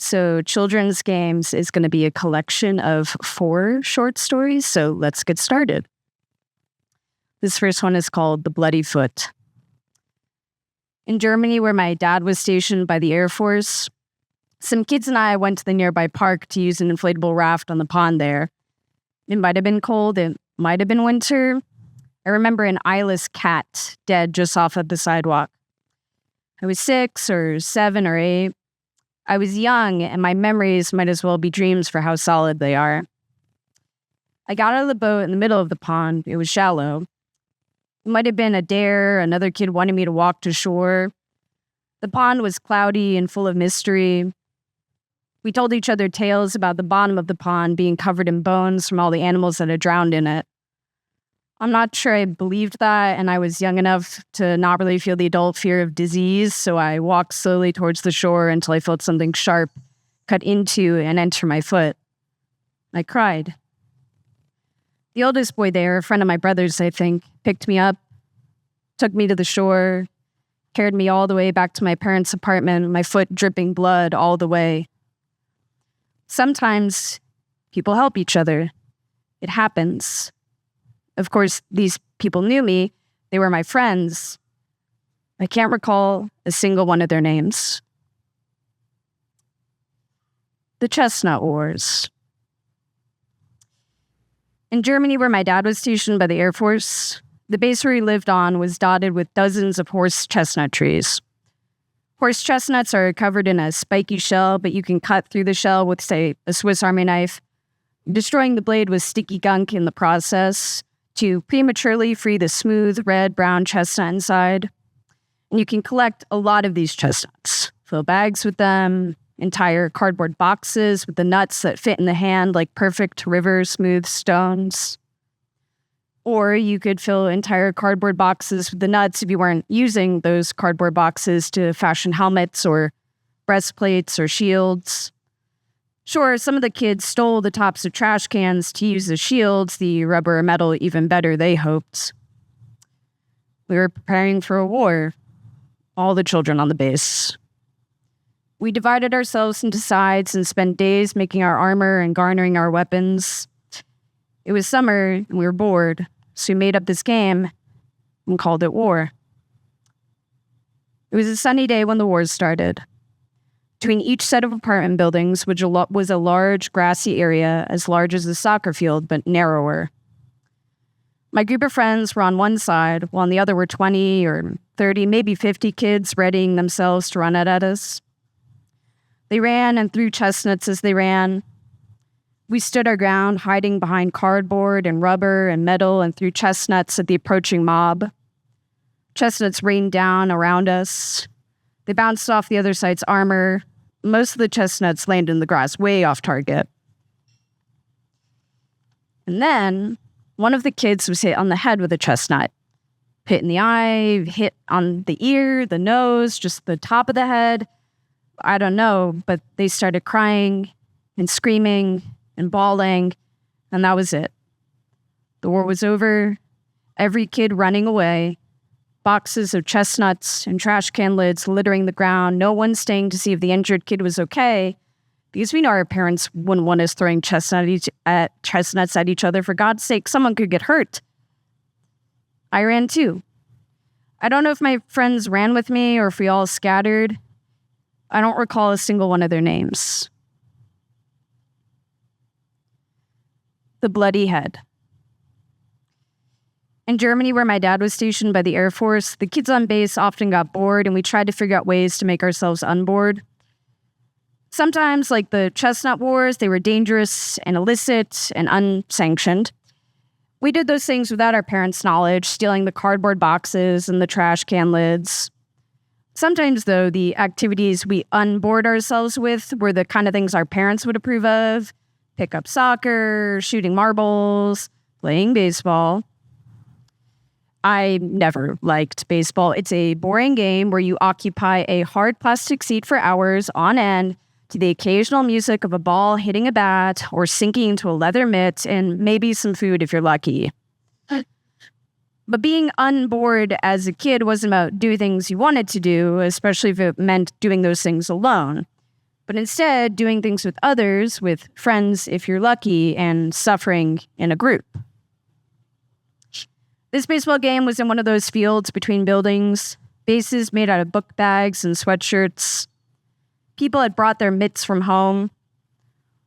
So Children's Games is going to be a collection of 4 short stories, so let's get started. This first one is called The Bloody Foot. In Germany, where my dad was stationed by the Air Force, some kids and I went to the nearby park to use an inflatable raft on the pond there. It might have been cold, it might have been winter. I remember an eyeless cat dead just off of the sidewalk. I was 6 or 7 or 8. I was young, and my memories might as well be dreams for how solid they are. I got out of the boat in the middle of the pond. It was shallow. It might have been a dare. Another kid wanted me to walk to shore. The pond was cloudy and full of mystery. We told each other tales about the bottom of the pond being covered in bones from all the animals that had drowned in it. I'm not sure I believed that, and I was young enough to not really feel the adult fear of disease, so I walked slowly towards the shore until I felt something sharp cut into and enter my foot. I cried. The oldest boy there, a friend of my brother's, I think, picked me up, took me to the shore, carried me all the way back to my parents' apartment, my foot dripping blood all the way. Sometimes people help each other. It happens. Of course, these people knew me. They were my friends. I can't recall a single one of their names. The Chestnut Wars. In Germany, where my dad was stationed by the Air Force, the base where he lived on was dotted with dozens of horse chestnut trees. Horse chestnuts are covered in a spiky shell, but you can cut through the shell with, say, a Swiss Army knife, destroying the blade with sticky gunk in the process to prematurely free the smooth, red, brown chestnut inside. And you can collect a lot of these chestnuts, fill bags with them, entire cardboard boxes with the nuts that fit in the hand like perfect river smooth stones. Or you could fill entire cardboard boxes with the nuts if you weren't using those cardboard boxes to fashion helmets or breastplates or shields. Sure, some of the kids stole the tops of trash cans to use as shields, the rubber or metal even better, they hoped. We were preparing for a war, all the children on the base. We divided ourselves into sides and spent days making our armor and garnering our weapons. It was summer and we were bored, so we made up this game and called it war. It was a sunny day when the war started. Between each set of apartment buildings, which was a large grassy area as large as a soccer field, but narrower. My group of friends were on one side, while on the other were 20 or 30, maybe 50 kids readying themselves to run at us. They ran and threw chestnuts as they ran. We stood our ground, hiding behind cardboard and rubber and metal, and threw chestnuts at the approaching mob. Chestnuts rained down around us. They bounced off the other side's armor. Most of the chestnuts landed in the grass, way off target. And then, one of the kids was hit on the head with a chestnut. Hit in the eye, hit on the ear, the nose, just the top of the head. I don't know, but they started crying and screaming and bawling, and that was it. The war was over, every kid running away, boxes of chestnuts and trash can lids littering the ground, no one staying to see if the injured kid was okay, because we know our parents wouldn't want us throwing chestnuts at each other. For God's sake, someone could get hurt. I ran too. I don't know if my friends ran with me or if we all scattered. I don't recall a single one of their names. The Bloody Head. In Germany, where my dad was stationed by the Air Force, the kids on base often got bored, and we tried to figure out ways to make ourselves unbored. Sometimes, like the Chestnut Wars, they were dangerous and illicit and unsanctioned. We did those things without our parents' knowledge, stealing the cardboard boxes and the trash can lids. Sometimes, though, the activities we unboard ourselves with were the kind of things our parents would approve of: pick up soccer, shooting marbles, playing baseball. I never liked baseball. It's a boring game where you occupy a hard plastic seat for hours on end to the occasional music of a ball hitting a bat or sinking into a leather mitt and maybe some food if you're lucky. But being unbored as a kid wasn't about doing things you wanted to do, especially if it meant doing those things alone. but instead doing things with others, with friends if you're lucky, and suffering in a group. This baseball game was in one of those fields between buildings, bases made out of book bags and sweatshirts. People had brought their mitts from home.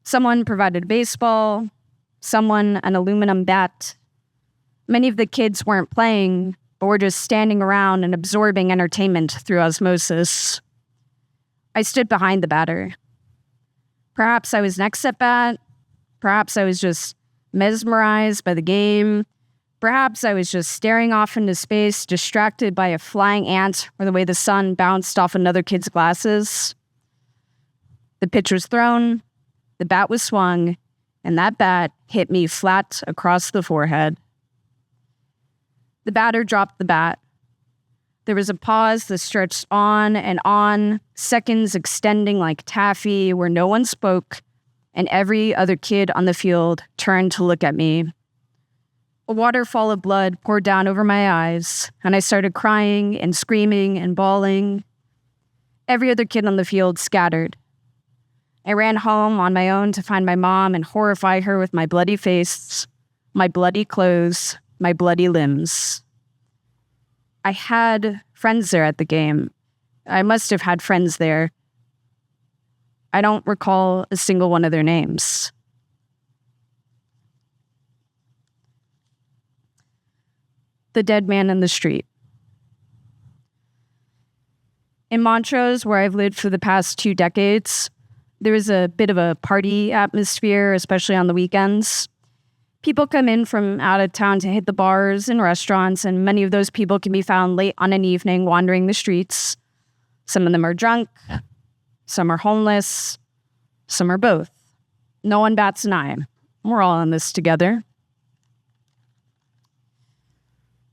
Someone provided a baseball, someone an aluminum bat. Many of the kids weren't playing, but were just standing around and absorbing entertainment through osmosis. I stood behind the batter. Perhaps I was next at bat. Perhaps I was just mesmerized by the game. Perhaps I was just staring off into space, distracted by a flying ant or the way the sun bounced off another kid's glasses. The pitch was thrown, the bat was swung, and that bat hit me flat across the forehead. The batter dropped the bat. There was a pause that stretched on, seconds extending like taffy, where no one spoke, and every other kid on the field turned to look at me. A waterfall of blood poured down over my eyes, and I started crying and screaming and bawling. Every other kid on the field scattered. I ran home on my own to find my mom and horrify her with my bloody face, my bloody clothes, my bloody limbs. I had friends there at the game. I must have had friends there. I don't recall a single one of their names. The dead man in the street. In Montrose, where I've lived for the past 2 decades, there is a bit of a party atmosphere, especially on the weekends. People come in from out of town to hit the bars and restaurants, and many of those people can be found late on an evening wandering the streets. Some of them are drunk, some are homeless, some are both. No one bats an eye. We're all in this together.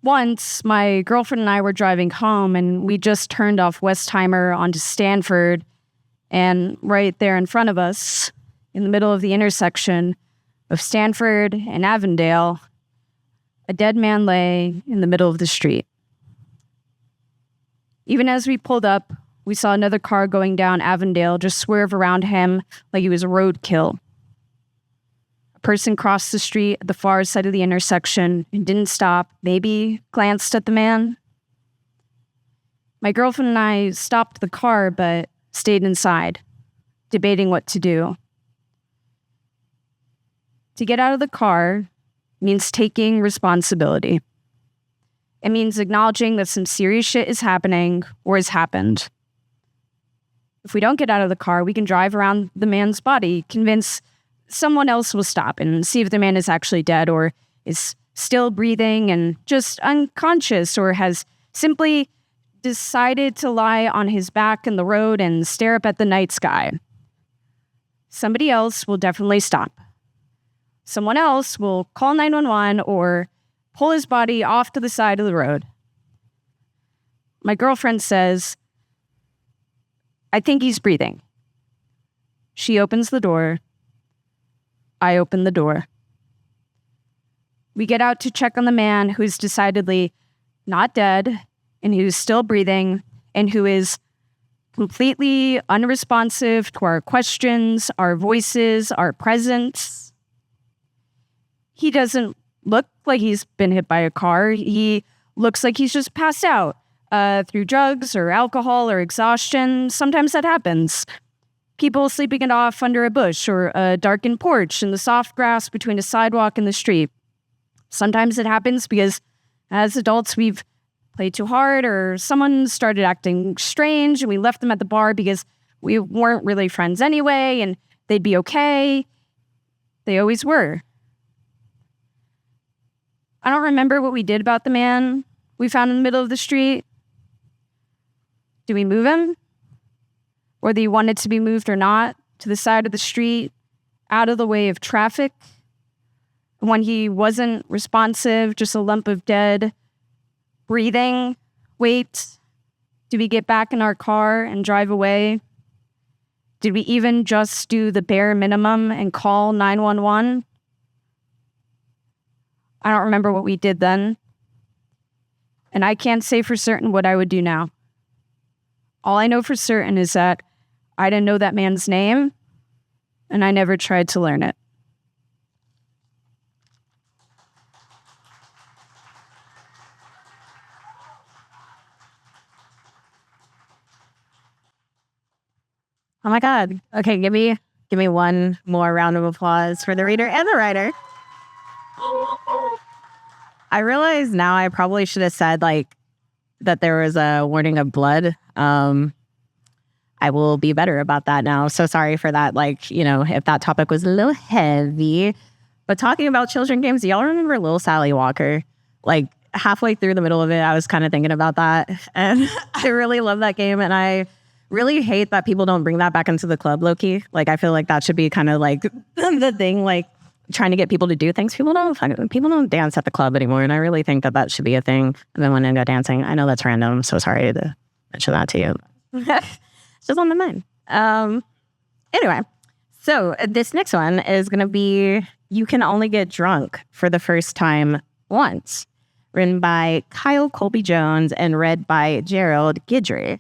Once, my girlfriend and I were driving home, and we just turned off Westheimer onto Stanford, and right there in front of us, in the middle of the intersection of Stanford and Avondale, a dead man lay in the middle of the street. Even as we pulled up, we saw another car going down Avondale just swerve around him like he was a roadkill. A person crossed the street at the far side of the intersection and didn't stop, maybe glanced at the man. My girlfriend and I stopped the car, but stayed inside, debating what to do. To get out of the car means taking responsibility. It means acknowledging that some serious shit is happening or has happened. If we don't get out of the car, we can drive around the man's body, convince someone else will stop and see if the man is actually dead or is still breathing and just unconscious or has simply decided to lie on his back in the road and stare up at the night sky. Somebody else will definitely stop. Someone else will call 911 or pull his body off to the side of the road. My girlfriend says, "I think he's breathing." She opens the door. I open the door. We get out to check on the man who's decidedly not dead and who's still breathing and who is completely unresponsive to our questions, our voices, our presence. He doesn't look like he's been hit by a car. He looks like he's just passed out through drugs or alcohol or exhaustion. Sometimes that happens. People sleeping it off under a bush or a darkened porch in the soft grass between a sidewalk and the street. Sometimes it happens because as adults we've played too hard or someone started acting strange and we left them at the bar because we weren't really friends anyway and they'd be okay. They always were. I don't remember what we did about the man we found in the middle of the street. Did we move him? Whether he wanted to be moved or not, to the side of the street, out of the way of traffic. When he wasn't responsive, just a lump of dead, breathing, wait. Did we get back in our car and drive away? Did we even just do the bare minimum and call 911? I don't remember what we did then. And I can't say for certain what I would do now. All I know for certain is that I didn't know that man's name, and I never tried to learn it. Oh my God. Okay, give me one more round of applause for the reader and the writer. I realize now I probably should have said that there was a warning of blood. I will be better about that now. So sorry for that. If that topic was a little heavy. But talking about children games, y'all remember Little Sally Walker? Halfway through the middle of it, I was kind of thinking about that. And I really love that game. And I really hate that people don't bring that back into the club, low-key. I feel like that should be kind of the thing, trying to get people to do things. People don't dance at the club anymore. And I really think that should be a thing. And then when I go dancing, I know that's random. I'm so sorry to mention that to you. It's just on my mind. Anyway, so this next one is going to be You Can Only Get Drunk for the First Time Once, written by Kyle Colby Jones and read by Gerald Guidry.